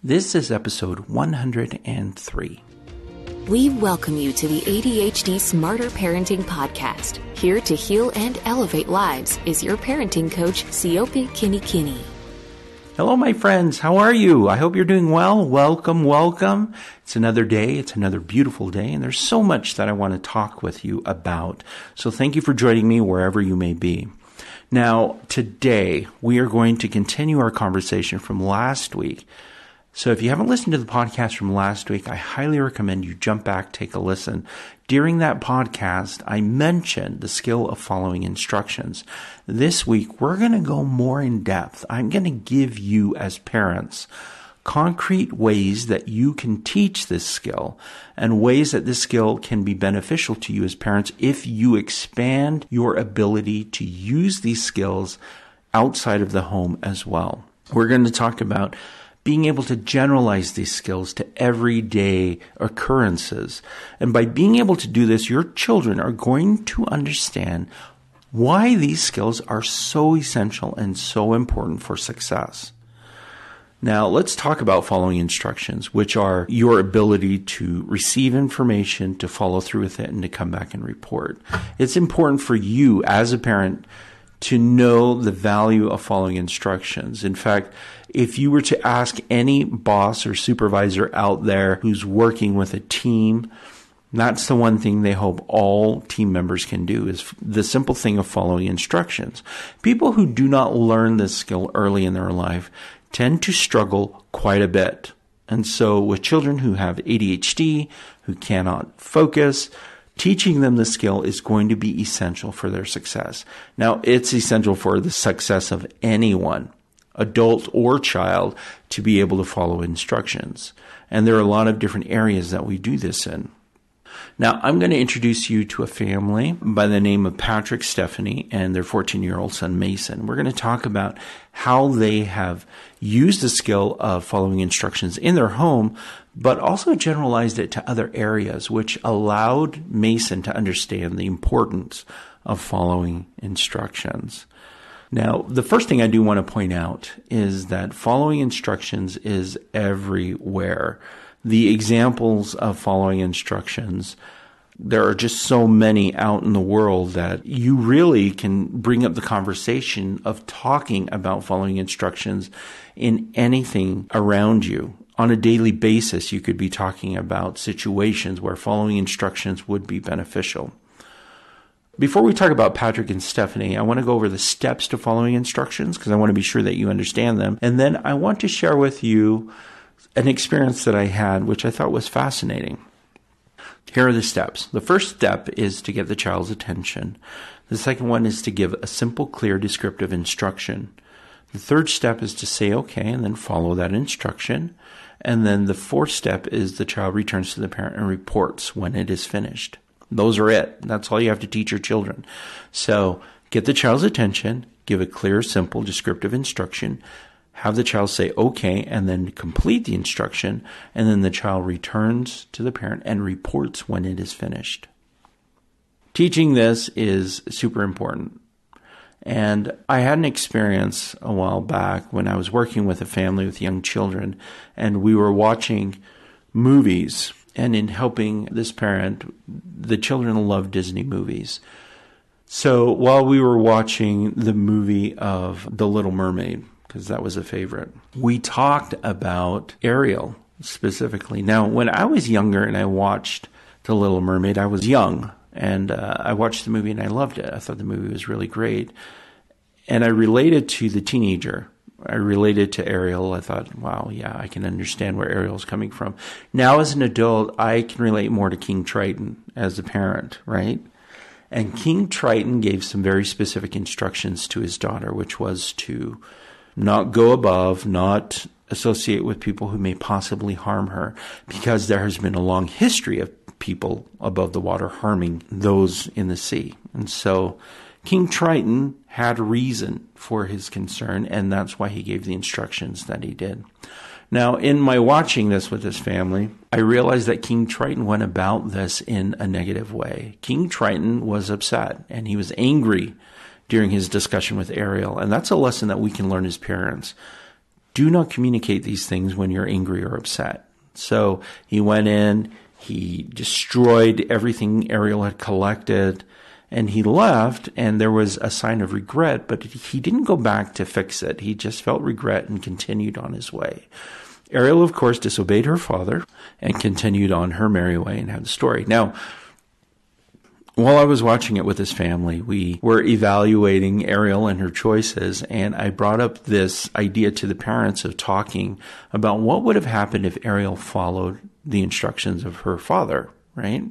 This is episode 103. We welcome you to the ADHD Smarter Parenting Podcast. Here to heal and elevate lives is your parenting coach, Siopi Kinikini. Hello, my friends. How are you? I hope you're doing well. Welcome. It's another day. It's another beautiful day. And there's so much that I want to talk with you about. So thank you for joining me wherever you may be. Now, today, we are going to continue our conversation from last week. So if you haven't listened to the podcast from last week, I highly recommend you jump back, take a listen. During that podcast, I mentioned the skill of following instructions. This week, we're going to go more in depth. I'm going to give you, as parents, concrete ways that you can teach this skill and ways that this skill can be beneficial to you as parents if you expand your ability to use these skills outside of the home as well. We're going to talk about being able to generalize these skills to everyday occurrences. And by being able to do this, your children are going to understand why these skills are so essential and so important for success. Now, let's talk about following instructions, which are your ability to receive information, to follow through with it, and to come back and report. It's important for you as a parent to know the value of following instructions. In fact, if you were to ask any boss or supervisor out there who's working with a team, that's the one thing they hope all team members can do, is the simple thing of following instructions. People who do not learn this skill early in their life tend to struggle quite a bit. And so with children who have ADHD, who cannot focus, teaching them the skill is going to be essential for their success. Now, it's essential for the success of anyone, adult or child, to be able to follow instructions. And there are a lot of different areas that we do this in. Now, I'm going to introduce you to a family by the name of Patrick, Stephanie, and their 14-year-old son, Mason. We're going to talk about how they have used the skill of following instructions in their home, but also generalized it to other areas, which allowed Mason to understand the importance of following instructions. Now, the first thing I do want to point out is that following instructions is everywhere. The examples of following instructions, there are just so many out in the world that you really can bring up the conversation of talking about following instructions in anything around you. On a daily basis, you could be talking about situations where following instructions would be beneficial. Before we talk about Patrick and Stephanie, I want to go over the steps to following instructions because I want to be sure that you understand them. And then I want to share with you an experience that I had, which I thought was fascinating. Here are the steps. The first step is to get the child's attention. The second one is to give a simple, clear, descriptive instruction. The third step is to say okay and then follow that instruction. And then the fourth step is the child returns to the parent and reports when it is finished. Those are it. That's all you have to teach your children. So get the child's attention, give a clear, simple, descriptive instruction, have the child say okay, and then complete the instruction, and then the child returns to the parent and reports when it is finished. Teaching this is super important. And I had an experience a while back when I was working with a family with young children, and we were watching movies. And in helping this parent, the children love Disney movies. So while we were watching the movie of The Little Mermaid, because that was a favorite, we talked about Ariel specifically. Now, when I was younger and I watched The Little Mermaid, I was young, and I watched the movie and I loved it. I thought the movie was really great. And I related to the teenager. I related to Ariel. I thought, wow, yeah, I can understand where Ariel's coming from. Now, as an adult, I can relate more to King Triton as a parent, right? And King Triton gave some very specific instructions to his daughter, which was to not go above, not associate with people who may possibly harm her, because there has been a long history of people above the water harming those in the sea. And so King Triton had reason for his concern, and that's why he gave the instructions that he did. Now, in my watching this with this family, I realized that King Triton went about this in a negative way. King Triton was upset, and he was angry during his discussion with Ariel, and that's a lesson that we can learn as parents. do not communicate these things when you're angry or upset. So he went in, he destroyed everything Ariel had collected, and he left, and there was a sign of regret, but he didn't go back to fix it. He just felt regret and continued on his way. Ariel, of course, disobeyed her father and continued on her merry way and had the story. Now, while I was watching it with his family, we were evaluating Ariel and her choices, and I brought up this idea to the parents of talking about what would have happened if Ariel followed the instructions of her father, right?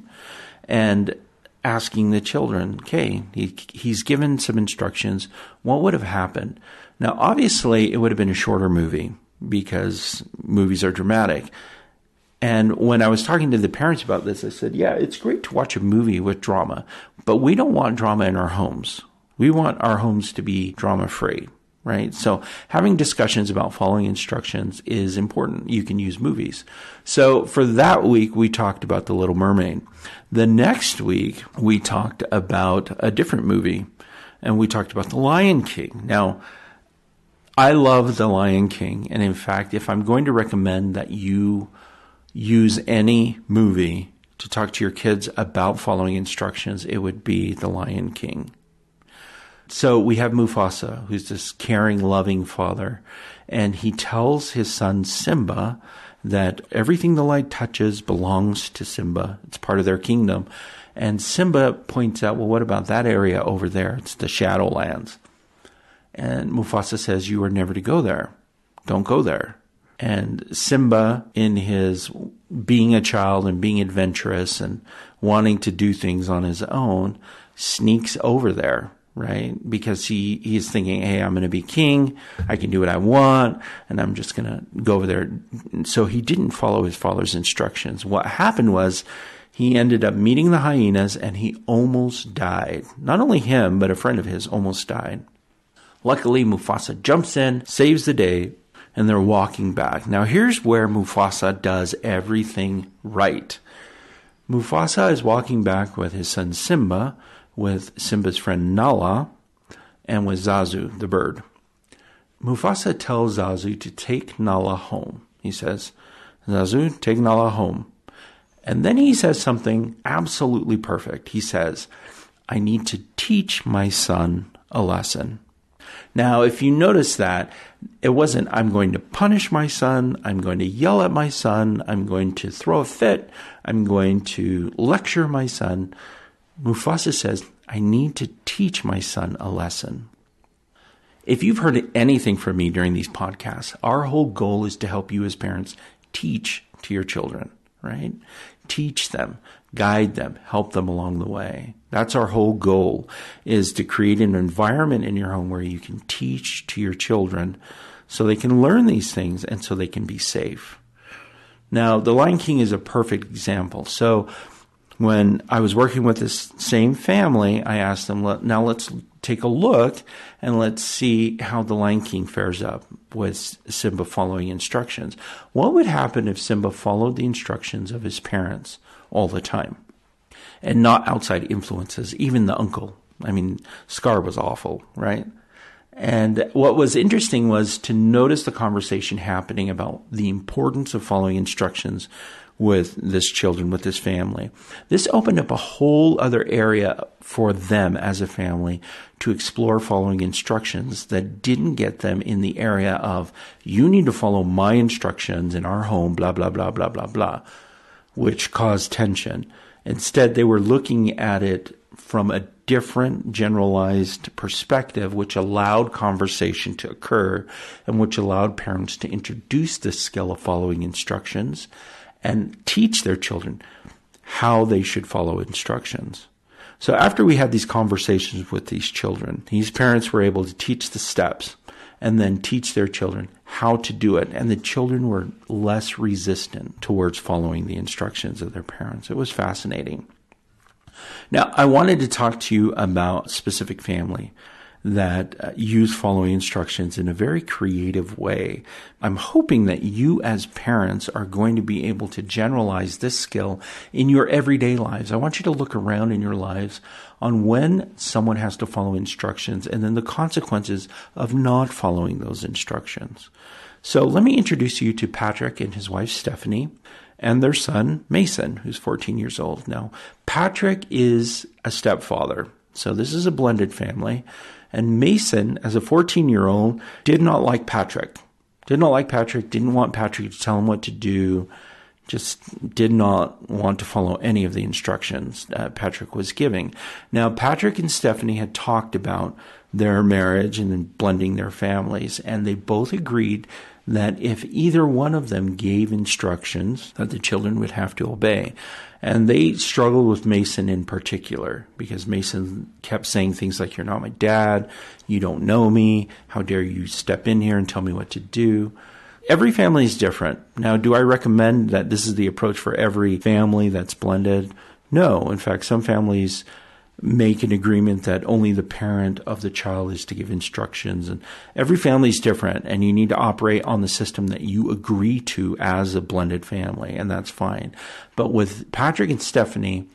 And asking the children, okay, he's given some instructions, what would have happened? Now, obviously, it would have been a shorter movie because movies are dramatic. And when I was talking to the parents about this, I said, yeah, it's great to watch a movie with drama, but we don't want drama in our homes. We want our homes to be drama-free, right? So having discussions about following instructions is important. You can use movies. So for that week, we talked about The Little Mermaid. The next week, we talked about a different movie, and we talked about The Lion King. Now, I love The Lion King, and in fact, if I'm going to recommend that you use any movie to talk to your kids about following instructions, it would be The Lion King. So we have Mufasa, who's this caring, loving father, and he tells his son Simba that everything the light touches belongs to Simba. It's part of their kingdom. And Simba points out, well, what about that area over there? It's the Shadowlands. And Mufasa says, you are never to go there. Don't go there. And Simba, in his being a child and being adventurous and wanting to do things on his own, sneaks over there, right? Because he's thinking, hey, I'm going to be king. I can do what I want, and I'm just going to go over there. So he didn't follow his father's instructions. What happened was he ended up meeting the hyenas, and he almost died. Not only him, but a friend of his almost died. Luckily, Mufasa jumps in, saves the day, and they're walking back. Now, here's where Mufasa does everything right. Mufasa is walking back with his son Simba, with Simba's friend Nala, and with Zazu, the bird. Mufasa tells Zazu to take Nala home. He says, Zazu, take Nala home. And then he says something absolutely perfect. He says, I need to teach my son a lesson. Now, if you notice that, it wasn't, I'm going to punish my son, I'm going to yell at my son, I'm going to throw a fit, I'm going to lecture my son. Mufasa says, I need to teach my son a lesson. If you've heard anything from me during these podcasts, our whole goal is to help you as parents teach to your children, right? Teach them, guide them, help them along the way. That's our whole goal, is to create an environment in your home where you can teach to your children so they can learn these things and so they can be safe. Now, The Lion King is a perfect example. So when I was working with this same family, I asked them, now let's take a look and let's see how The Lion King fares up with Simba following instructions. What would happen if Simba followed the instructions of his parents all the time and not outside influences, even the uncle? I mean, Scar was awful, right? And what was interesting was to notice the conversation happening about the importance of following instructions with this children, with this family. This opened up a whole other area for them as a family to explore following instructions that didn't get them in the area of, you need to follow my instructions in our home, blah, blah, blah, blah, blah, blah, which caused tension. Instead, they were looking at it from a different generalized perspective, which allowed conversation to occur and which allowed parents to introduce the skill of following instructions and teach their children how they should follow instructions. So after we had these conversations with these children, these parents were able to teach the steps and then teach their children how to do it. And the children were less resistant towards following the instructions of their parents. It was fascinating. Now, I wanted to talk to you about a specific family that use following instructions in a very creative way. I'm hoping that you as parents are going to be able to generalize this skill in your everyday lives. I want you to look around in your lives on when someone has to follow instructions and then the consequences of not following those instructions. So let me introduce you to Patrick and his wife, Stephanie, and their son, Mason, who's 14 years old. Now, Patrick is a stepfather. So this is a blended family. And Mason, as a 14-year-old, did not like Patrick. Didn't want Patrick to tell him what to do. Just did not want to follow any of the instructions Patrick was giving. Now, Patrick and Stephanie had talked about their marriage and then blending their families, and they both agreed that if either one of them gave instructions, that the children would have to obey. And they struggled with Mason in particular, because Mason kept saying things like, "You're not my dad, you don't know me, how dare you step in here and tell me what to do." Every family is different. Now, do I recommend that this is the approach for every family that's blended? No. In fact, some families make an agreement that only the parent of the child is to give instructions. And every family is different, and you need to operate on the system that you agree to as a blended family, and that's fine. But with Patrick and Stephanie,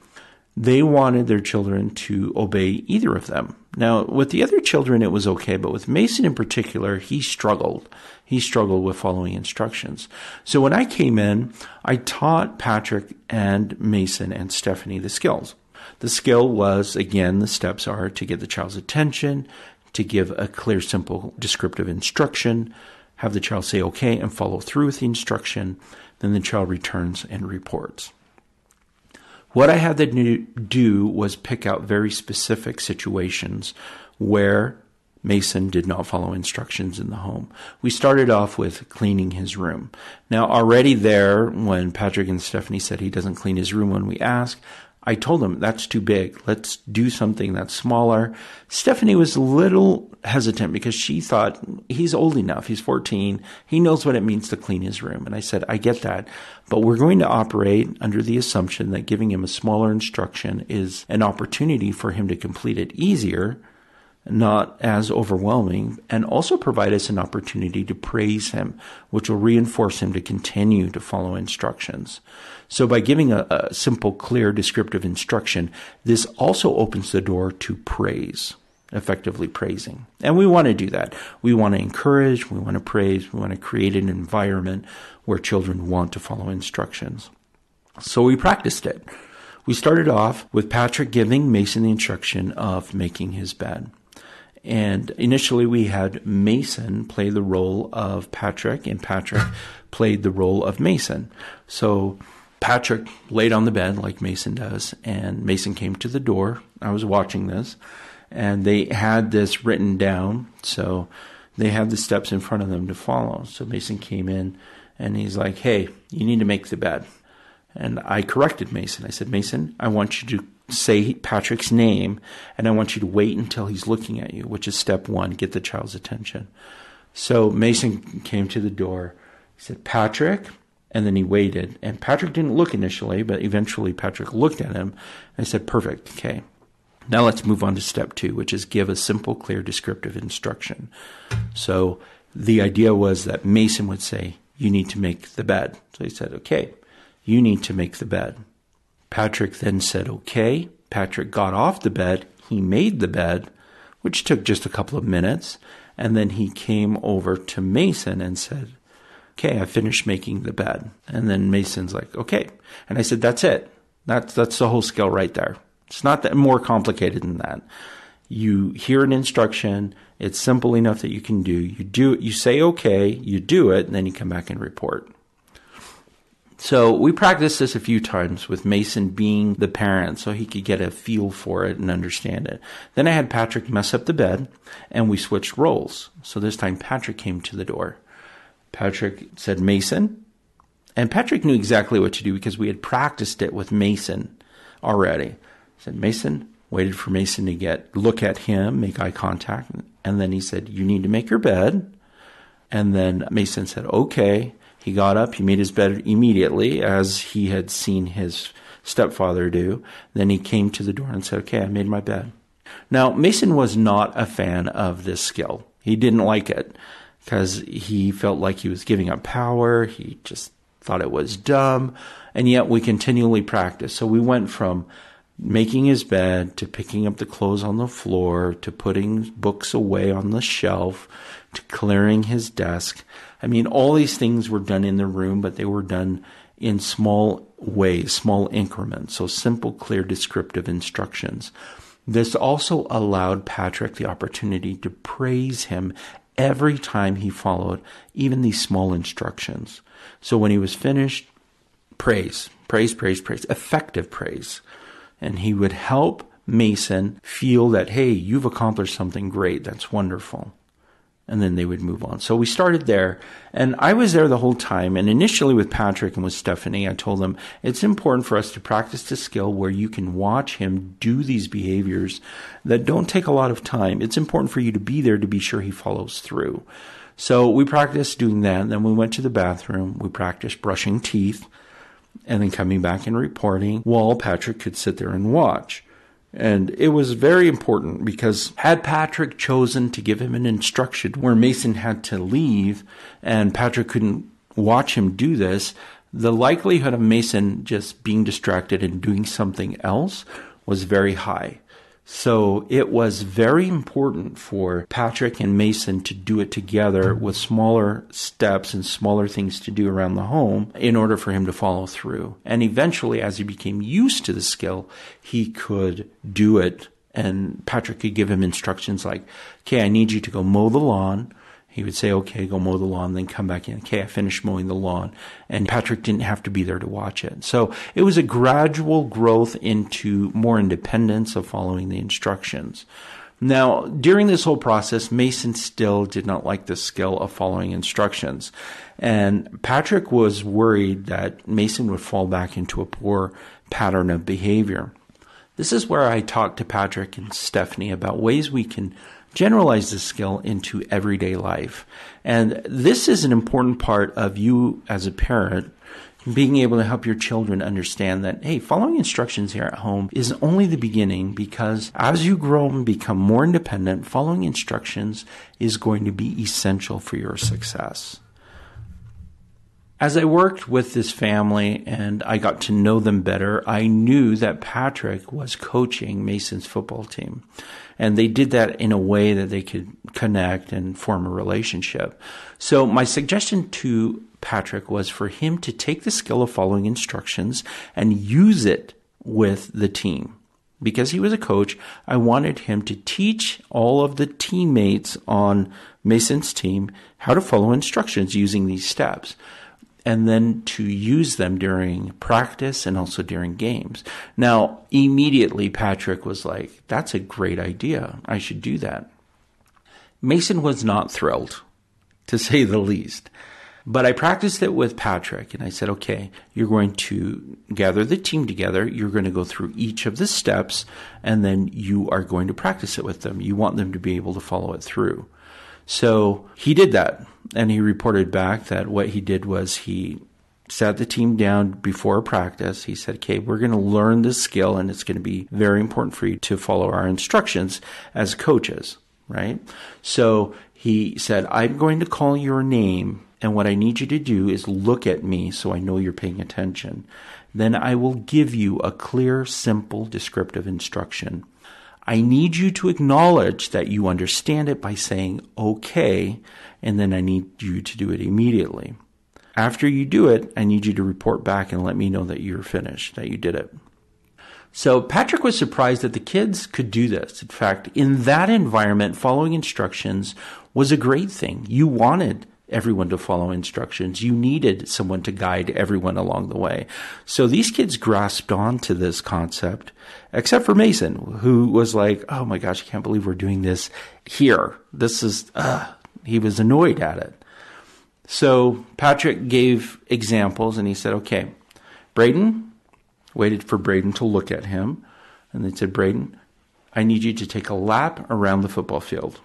they wanted their children to obey either of them. Now, with the other children, it was okay, but with Mason in particular, he struggled. He struggled with following instructions. So when I came in, I taught Patrick and Mason and Stephanie the skills. The skill was, again, the steps are to get the child's attention, to give a clear, simple, descriptive instruction, have the child say okay and follow through with the instruction, then the child returns and reports. What I had them do was pick out very specific situations where Mason did not follow instructions in the home. We started off with cleaning his room. Now, already there, when Patrick and Stephanie said he doesn't clean his room when we ask, I told him, that's too big. Let's do something that's smaller. Stephanie was a little hesitant because she thought he's old enough. He's 14. He knows what it means to clean his room. And I said, I get that, but we're going to operate under the assumption that giving him a smaller instruction is an opportunity for him to complete it easier, not as overwhelming, and also provide us an opportunity to praise him, which will reinforce him to continue to follow instructions. So by giving a simple, clear, descriptive instruction, this also opens the door to praise, effectively praising. And we want to do that. We want to encourage, we want to praise, we want to create an environment where children want to follow instructions. So we practiced it. We started off with Patrick giving Mason the instruction of making his bed. And initially we had Mason play the role of Patrick, and Patrick played the role of Mason. So Patrick laid on the bed like Mason does, and Mason came to the door. I was watching this, and they had this written down. So they had the steps in front of them to follow. So Mason came in, and he's like, "Hey, you need to make the bed." And I corrected Mason. I said, "Mason, I want you to say Patrick's name, and I want you to wait until he's looking at you," which is step one, get the child's attention. So Mason came to the door. He said, "Patrick," and then he waited. And Patrick didn't look initially, but eventually Patrick looked at him. I said, "Perfect, okay. Now let's move on to step two, which is give a simple, clear, descriptive instruction." So the idea was that Mason would say, "You need to make the bed." So he said, "Okay, you need to make the bed." Patrick then said, "Okay." Patrick got off the bed. He made the bed, which took just a couple of minutes. And then he came over to Mason and said, "Okay, I finished making the bed." And then Mason's like, "Okay." And I said, "That's it. That's the whole skill right there. It's not that more complicated than that. You hear an instruction. It's simple enough that you can do. You do it. You say, okay, you do it, and then you come back and report." So we practiced this a few times with Mason being the parent so he could get a feel for it and understand it. Then I had Patrick mess up the bed, and we switched roles. So this time Patrick came to the door. Patrick said, "Mason." And Patrick knew exactly what to do because we had practiced it with Mason already. He said, "Mason," waited for Mason to look at him, make eye contact. And then he said, "You need to make your bed." And then Mason said, "Okay." He got up, he made his bed immediately, as he had seen his stepfather do. Then he came to the door and said, "Okay, I made my bed." Now, Mason was not a fan of this skill. He didn't like it because he felt like he was giving up power. He just thought it was dumb. And yet we continually practiced. So we went from making his bed to picking up the clothes on the floor to putting books away on the shelf to clearing his desk. I mean, all these things were done in the room, but they were done in small ways, small increments. So simple, clear, descriptive instructions. This also allowed Patrick the opportunity to praise him every time he followed even these small instructions. So when he was finished, praise, effective praise. And he would help Mason feel that, hey, you've accomplished something great. That's wonderful. And then they would move on. So we started there, and I was there the whole time. And initially with Patrick and with Stephanie, I told them it's important for us to practice the skill where you can watch him do these behaviors that don't take a lot of time. It's important for you to be there to be sure he follows through. So we practiced doing that. Then we went to the bathroom. We practiced brushing teeth and then coming back and reporting while Patrick could sit there and watch. And it was very important because had Patrick chosen to give him an instruction where Mason had to leave and Patrick couldn't watch him do this, the likelihood of Mason just being distracted and doing something else was very high. So it was very important for Patrick and Mason to do it together with smaller steps and smaller things to do around the home in order for him to follow through. And eventually, as he became used to the skill, he could do it. And Patrick could give him instructions like, okay, I need you to go mow the lawn. He would say, okay, go mow the lawn, then come back in. Okay, I finished mowing the lawn. And Patrick didn't have to be there to watch it. So it was a gradual growth into more independence of following the instructions. Now, during this whole process, Mason still did not like the skill of following instructions. And Patrick was worried that Mason would fall back into a poor pattern of behavior. This is where I talked to Patrick and Stephanie about ways we can generalize this skill into everyday life. And this is an important part of you as a parent being able to help your children understand that, hey, following instructions here at home is only the beginning, because as you grow and become more independent, following instructions is going to be essential for your success. As I worked with this family and I got to know them better, I knew that Patrick was coaching Mason's football team. And they did that in a way that they could connect and form a relationship. So my suggestion to Patrick was for him to take the skill of following instructions and use it with the team. Because he was a coach, I wanted him to teach all of the teammates on Mason's team how to follow instructions using these steps, and then to use them during practice and also during games. Now, immediately Patrick was like, that's a great idea. I should do that. Mason was not thrilled, to say the least. But I practiced it with Patrick, and I said, okay, you're going to gather the team together. You're going to go through each of the steps, and then you are going to practice it with them. You want them to be able to follow it through. So he did that, and he reported back that what he did was he sat the team down before practice. He said, okay, we're going to learn this skill, and it's going to be very important for you to follow our instructions as coaches, right? So he said, I'm going to call your name, and what I need you to do is look at me so I know you're paying attention. Then I will give you a clear, simple, descriptive instruction. I need you to acknowledge that you understand it by saying, okay, and then I need you to do it immediately. After you do it, I need you to report back and let me know that you're finished, that you did it. So Patrick was surprised that the kids could do this. In fact, in that environment, following instructions was a great thing. You wanted everyone to follow instructions. You needed someone to guide everyone along the way. So these kids grasped onto this concept, except for Mason, who was like, oh my gosh, I can't believe we're doing this here. This is, he was annoyed at it. So Patrick gave examples and he said, okay, Braden, waited for Braden to look at him. And they said, Braden, I need you to take a lap around the football field.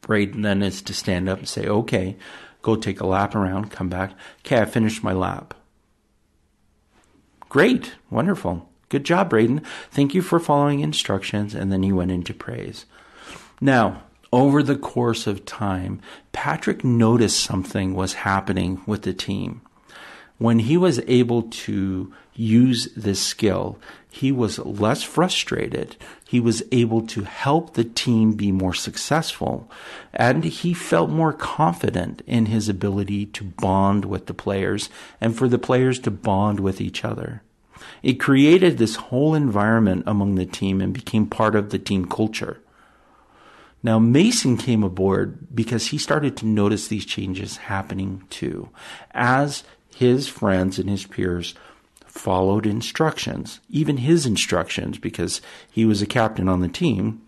Braden then is to stand up and say, okay, go take a lap around, come back. Okay, I finished my lap. Great, wonderful. Good job, Braden. Thank you for following instructions. And then he went into praise. Now, over the course of time, Patrick noticed something was happening with the team. When he was able to use this skill, he was less frustrated. He was able to help the team be more successful, and he felt more confident in his ability to bond with the players and for the players to bond with each other. It created this whole environment among the team and became part of the team culture. Now, Mason came aboard because he started to notice these changes happening too, as his friends and his peers followed instructions, even his instructions, because he was a captain on the team.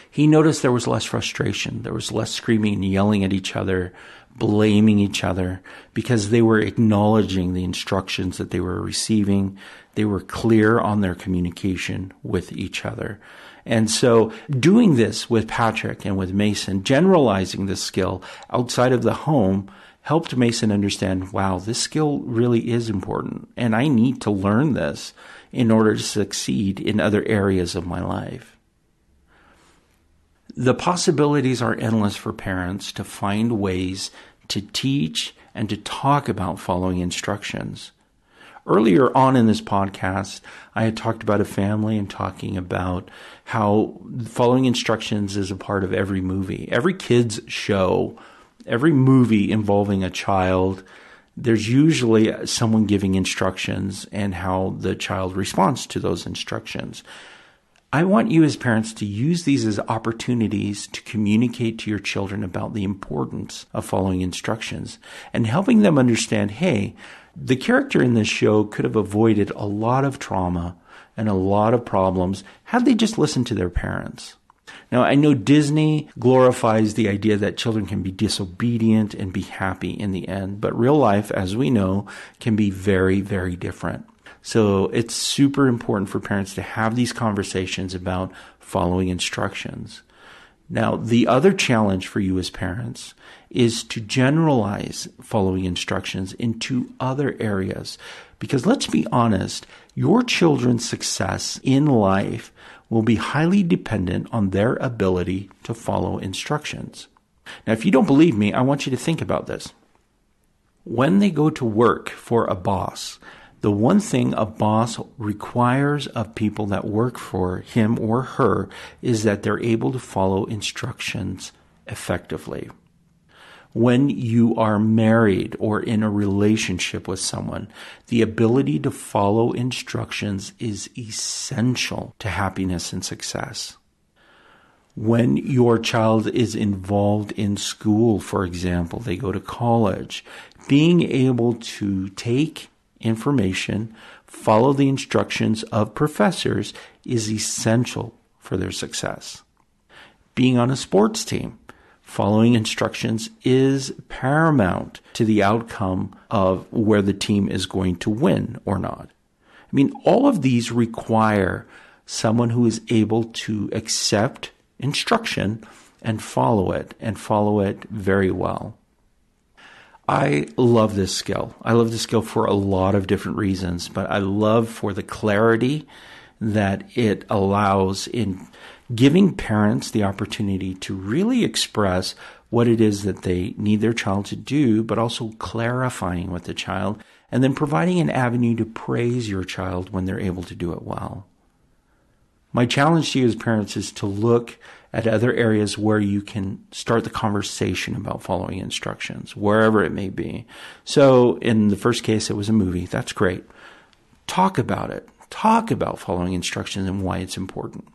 He noticed there was less frustration. There was less screaming and yelling at each other, blaming each other, because they were acknowledging the instructions that they were receiving. They were clear on their communication with each other. And so doing this with Patrick and with Mason, generalizing this skill outside of the home, helped Mason understand, wow, this skill really is important, and I need to learn this in order to succeed in other areas of my life. The possibilities are endless for parents to find ways to teach and to talk about following instructions. Earlier on in this podcast, I had talked about a family and talking about how following instructions is a part of every movie. Every kid's show, every movie involving a child, there's usually someone giving instructions and how the child responds to those instructions. I want you as parents to use these as opportunities to communicate to your children about the importance of following instructions and helping them understand, hey, the character in this show could have avoided a lot of trauma and a lot of problems had they just listened to their parents. Now, I know Disney glorifies the idea that children can be disobedient and be happy in the end, but real life, as we know, can be very, very different. So it's super important for parents to have these conversations about following instructions. Now, the other challenge for you as parents is to generalize following instructions into other areas. Because let's be honest, your children's success in life will be highly dependent on their ability to follow instructions. Now, if you don't believe me, I want you to think about this. When they go to work for a boss, the one thing a boss requires of people that work for him or her is that they're able to follow instructions effectively. When you are married or in a relationship with someone, the ability to follow instructions is essential to happiness and success. When your child is involved in school, for example, they go to college, being able to take information, follow the instructions of professors is essential for their success. Being on a sports team, following instructions is paramount to the outcome of where the team is going to win or not. I mean, all of these require someone who is able to accept instruction and follow it very well. I love this skill. I love this skill for a lot of different reasons, but I love for the clarity that it allows in giving parents the opportunity to really express what it is that they need their child to do, but also clarifying with the child and then providing an avenue to praise your child when they're able to do it well. My challenge to you as parents is to look at other areas where you can start the conversation about following instructions, wherever it may be. So in the first case, it was a movie. That's great. Talk about it. Talk about following instructions and why it's important.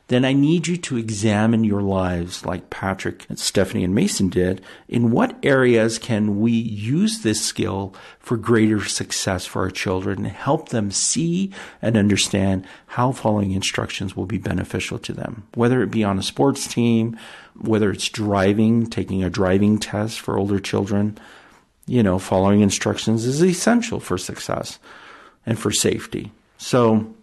Then I need you to examine your lives like Patrick and Stephanie and Mason did. In what areas can we use this skill for greater success for our children and help them see and understand how following instructions will be beneficial to them, whether it be on a sports team, whether it's driving, taking a driving test for older children. Following instructions is essential for success and for safety. So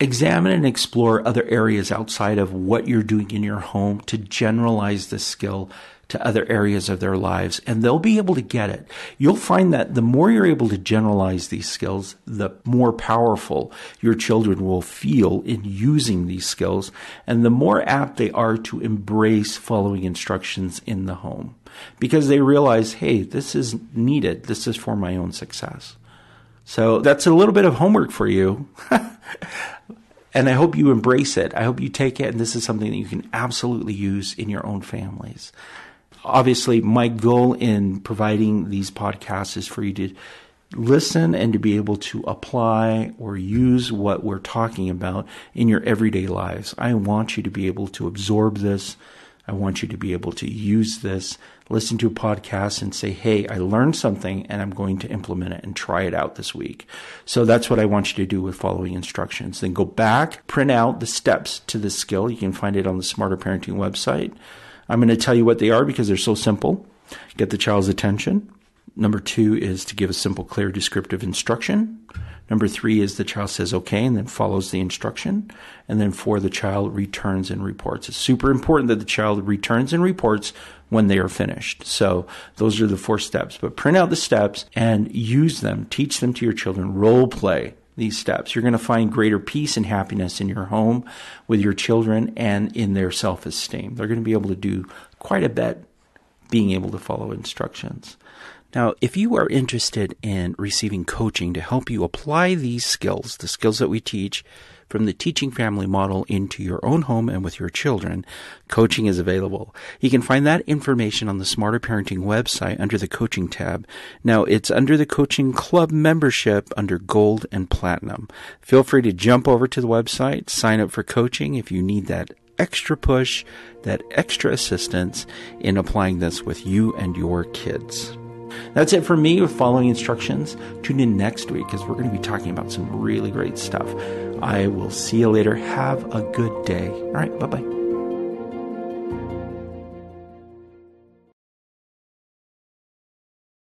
examine and explore other areas outside of what you're doing in your home to generalize this skill to other areas of their lives, and they'll be able to get it. You'll find that the more you're able to generalize these skills, the more powerful your children will feel in using these skills, and the more apt they are to embrace following instructions in the home, because they realize, hey, this is needed. This is for my own success. So that's a little bit of homework for you. And I hope you embrace it. I hope you take it, and this is something that you can absolutely use in your own families. Obviously, my goal in providing these podcasts is for you to listen and to be able to apply or use what we're talking about in your everyday lives. I want you to be able to absorb this. I want you to be able to use this, listen to a podcast and say, hey, I learned something and I'm going to implement it and try it out this week. So that's what I want you to do with following instructions. Then go back, print out the steps to this skill. You can find it on the Smarter Parenting website. I'm going to tell you what they are because they're so simple. Get the child's attention. Number 2 is to give a simple, clear, descriptive instruction. Number 3 is the child says okay and then follows the instruction. And then 4, the child returns and reports. It's super important that the child returns and reports when they are finished. So those are the 4 steps. But print out the steps and use them. Teach them to your children. Role play these steps. You're going to find greater peace and happiness in your home with your children and in their self-esteem. They're going to be able to do quite a bit being able to follow instructions. Now, if you are interested in receiving coaching to help you apply these skills, the skills that we teach from the teaching family model into your own home and with your children, coaching is available. You can find that information on the Smarter Parenting website under the coaching tab. Now, it's under the coaching club membership under Gold and Platinum. Feel free to jump over to the website, sign up for coaching if you need that extra push, that extra assistance in applying this with you and your kids. That's it for me with following instructions. Tune in next week because we're going to be talking about some really great stuff. I will see you later. Have a good day. All right. Bye-bye.